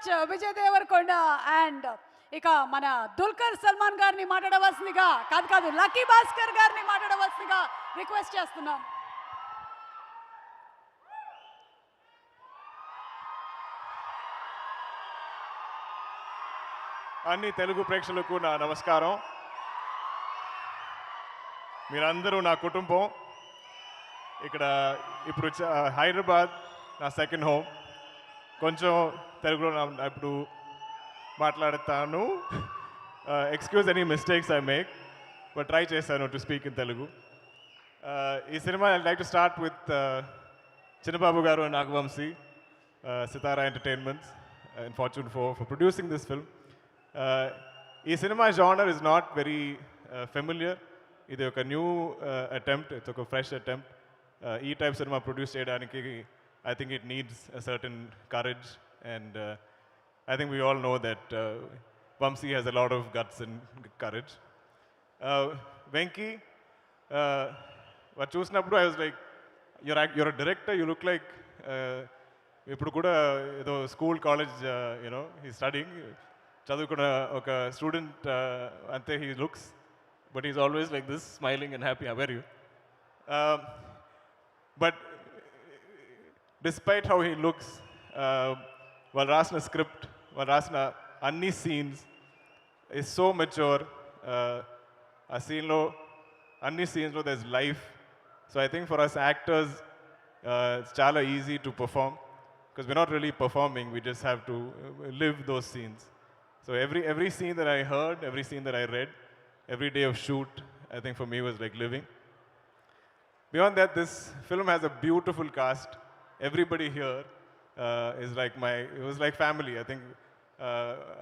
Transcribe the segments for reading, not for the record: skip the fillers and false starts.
Much Vijay Devarakonda and ఇక మన దుల్కర్ సల్మాన్ గారిని మాట్లాడవలసిందిగా కాదు లక్కీ భాస్కర్ గారిని మాట్లాడవలసిందిగా రిక్వెస్ట్ చేస్తున్నాం. అన్ని తెలుగు ప్రేక్షకులకు నా నమస్కారం. మీరందరూ నా కుటుంబం. ఇక్కడ ఇప్పుడు హైదరాబాద్ నా సెకండ్ హోమ్. కొంచెం తెలుగులో ఇప్పుడు మాట్లాడతాను. Excuse any mistakes I make, but try చేశాను టు స్పీక్ ఇన్ తెలుగు. ఈ cinema I like to start with Chinnababu garu and Nagavamsi, Sithara entertainments and Fortune for producing this film. ఈ cinema genre is not very familiar. ఇది ఒక new attempt, it's ఒక fresh attempt. ఈ type cinema produce చేయడానికి I think it needs a certain courage, and I think we all know that Vamsi has a lot of guts and courage. Venky, what చూసినప్పుడు I was like, you're a director, you look like ఇప్పుడు కూడా ఏదో school college you know he studying, చదువుకున్న ఒక student అంతే he looks, but is always like this smiling and happy. How are you? But despite how he looks, వాళ్ళు రాసిన script, వాళ్ళు రాసిన అన్ని సీన్స్ ఈజ్ సో మెచ్యూర్. ఆ సీన్లో అన్ని సీన్స్లో there is life. So I think for us actors it's చాలా easy to perform because we're not really performing, we just have to live those scenes. So every scene that I heard, every scene that I read, every day of shoot, I think for me was like living. Beyond that, this film has a beautiful cast. Everybody here is like it was like family. I think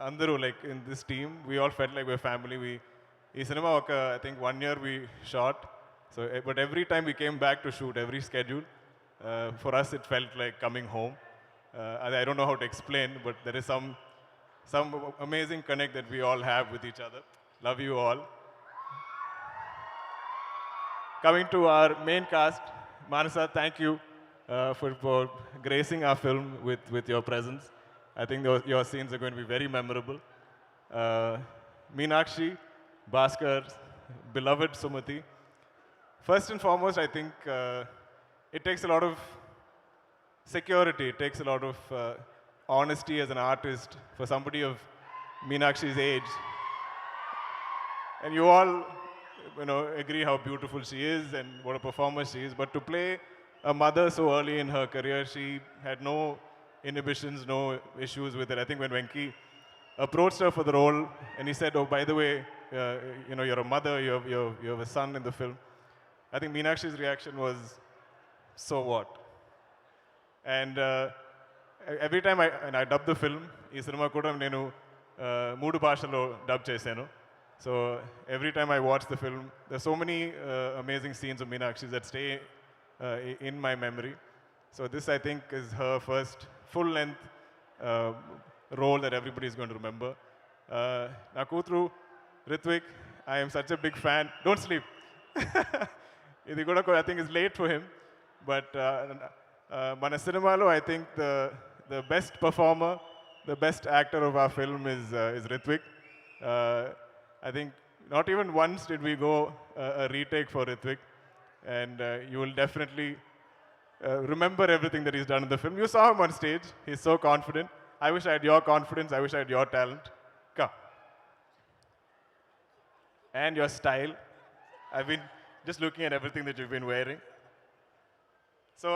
andaru like in this team, we all felt like we're family. Ee cinema I think 1 year we shot. So but every time we came back to shoot, every schedule, for us it felt like coming home. I don't know how to explain, but there is some amazing connect that we all have with each other. Love you all. Coming to our main cast, Manasa, thank you for gracing our film with your presence. I think your scenes are going to be very memorable. Meenakshi, Baskhar, beloved Sumati. First and foremost, I think it takes a lot of security, it takes a lot of honesty as an artist for somebody of Meenakshi's age. And you all, agree how beautiful she is and what a performer she is. But to play a mother so early in her career, she had no inhibitions, no issues with it. I think when Venky approached her for the role and he said, "Oh, by the way, you're a mother, you have a son in the film," I think Meenakshi's reaction was, "So what?" And every time I dub the film, ee cinema kuda nenu 3 భాషల్లో dub chesanu. So every time I watch the film, there's so many amazing scenes of Meenakshi that stay in my memory. So this, I think, is her first full-length role that everybody is going to remember. Na kutru Ritwik, I am such a big fan. Don't sleep. Idi kuda I think is late for him, but మన సినిమాలో I think the best performer, the best actor of our film is Ritwik. I think not even once did we go a retake for Ritwik, and you will definitely remember everything that he's done in the film. You saw him on stage, he's so confident. I wish I had your confidence, I wish I had your talent. Come. And your style. I've been just looking at everything that you've been wearing. So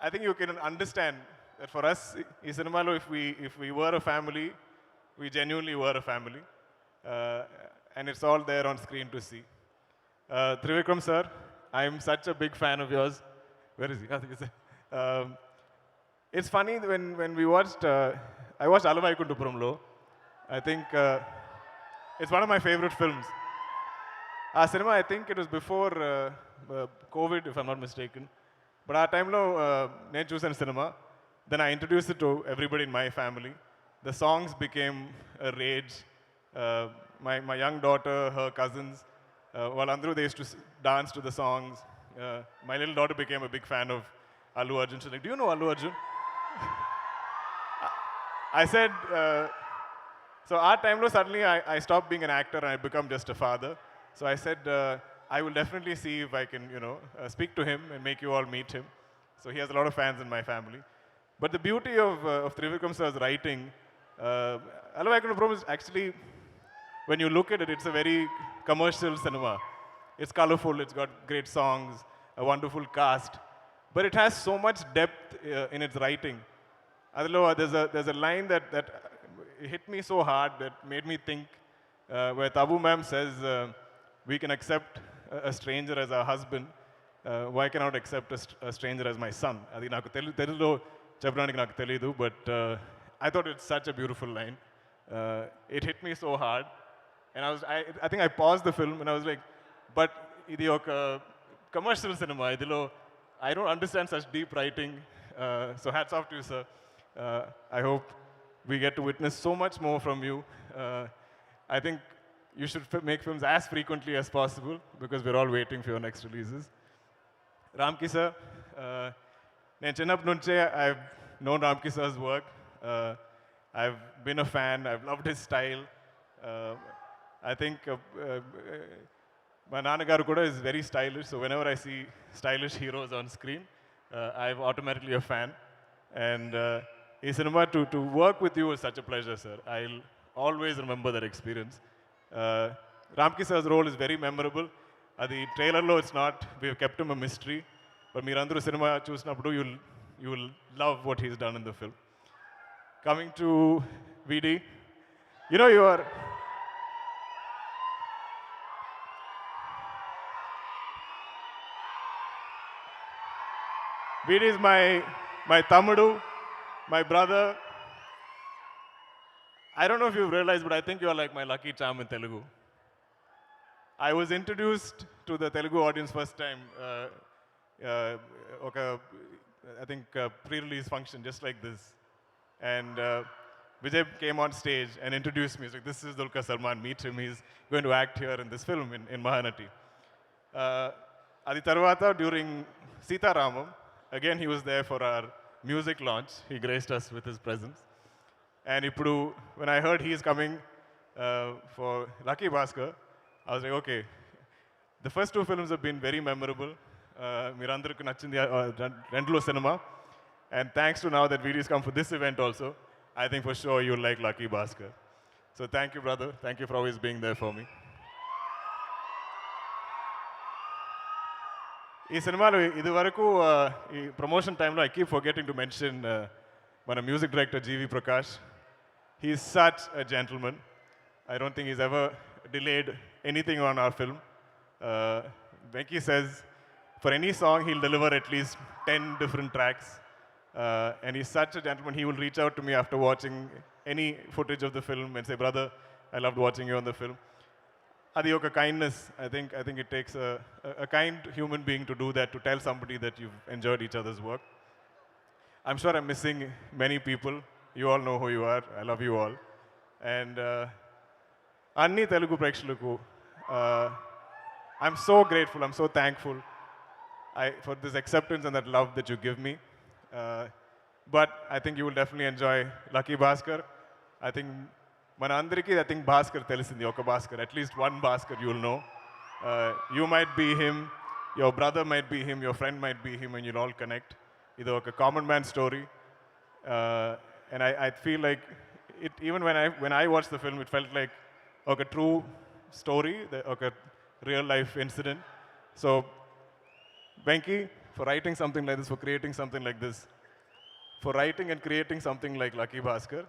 I think you can understand that for us, in cinema, if we were a family, we genuinely were a family. And it's all there on screen to see. Trivikram sir, I am such a big fan of yours. Where is he? It's funny when we watched, I watched Alavaikundapuramlo. I think it's one of my favorite films. Our cinema, I think it was before COVID, if I'm not mistaken. But our time lo నేను చూసాను cinema. Then I introduced it to everybody in my family. The songs became a rage. My young daughter, her cousins, వాళ్ళందరూ they used to dance to the songs. My little daughter became a big fan of Allu Arjun. She's like, "Do you know Allu Arjun?" I said, so our time suddenly I stopped being an actor and I become just a father. So I said, I will definitely see if I can, speak to him and make you all meet him. So he has a lot of fans in my family. But the beauty of Trivikram sir's writing, Hello, I can promise, actually, when you look at it, it's a very commercial cinema. It's colorful, it's got great songs, a wonderful cast, but it has so much depth in its writing. Adilo, there's a line that hit me so hard that made me think, where Tabu ma'am says, we can accept a stranger as our husband, why cannot accept a stranger as my son? Adi naku telugulo cheppadaniki naku teliyadu, but I thought it's such a beautiful line. It hit me so hard, and I think I paused the film and I was like, but idi oka commercial cinema, idilo I don't understand such deep writing. So hats off to you, sir. I hope we get to witness so much more from you. I think you should make films as frequently as possible because we're all waiting for your next releases. Ramki sir, నేను చిన్నప్పటి నుంచే I've known Ramki sir's work. I've been a fan. I've loved his style. I think my Nanagaru Kuda is very stylish, so whenever I see stylish heroes on screen, I'm automatically a fan. And in cinema, to work with you is such a pleasure, sir. I'll always remember that experience. Ramki sir's role is very memorable. The trailer lo it's not, we've kept him a mystery. But Mirandru cinema chusnappudu, you will love what he's done in the film. Coming to VD, you are... VD is my Tamudu, my brother. I don't know if you've realized, but I think you're like my lucky charm in Telugu. I was introduced to the Telugu audience first time, I think pre-release function, just like this. And Vijay came on stage and introduced me. He's like, this is Dulquer Salmaan, meet him. He's going to act here in this film in Mahanati. Adi Tarvata, during Sita Ramam, again, he was there for our music launch. He graced us with his presence. And ippudu, when I heard he is coming for Lucky Baskhar, I was like, okay, the first two films have been very memorable. Mirandarku nachindi rendulo cinema. And thanks to now that VD's come for this event also, I think for sure you'll like Lucky Baskhar. So thank you, brother. Thank you for always being there for me. ఈ సినిమాలో ఇది వరకు ఈ promotion టైంలో I keep forgetting to mention మన music director GV Prakash. He is such a gentleman. I don't think he's ever delayed anything on our film. Venky says for any song he'll deliver at least 10 different tracks. And he's such a gentleman. He will reach out to me after watching any footage of the film and say, brother, I loved watching you on the film. Adi oka kindness. I think it takes a kind human being to do that, to tell somebody that you've enjoyed each other's work. I'm sure I'm missing many people. You all know who you are. I love you all. And Anni Telugu Prekshalaku, I'm so grateful. I'm so thankful for this acceptance and that love that you give me. But I think you will definitely enjoy Lucky Baskhar. I think Manandariki, I think Baskhar telisindi oka Baskhar. At least one Baskhar you will know. You might be him, your brother might be him, your friend might be him, and you'll all connect. Idu oka common man story. And I feel like it, even when I watched the film, it felt like a true story, a real life incident. So, Venky, for writing something like this, for creating something like this, for writing and creating something like Lucky Baskhar,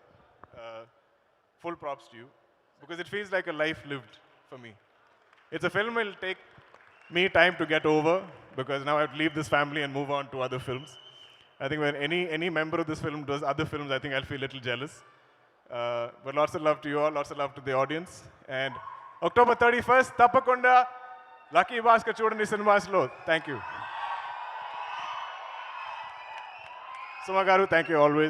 full props to you, because it feels like a life lived for me. It's a film it'll take me time to get over, because now I have to leave this family and move on to other films. I think when any member of this film does other films, I think I'll feel a little jealous. But lots of love to you all, lots of love to the audience. And October 31st, Tappakonda, Lucky Baskhar Chudandi Cinemas lo. Thank you. Suma garu, thank you always.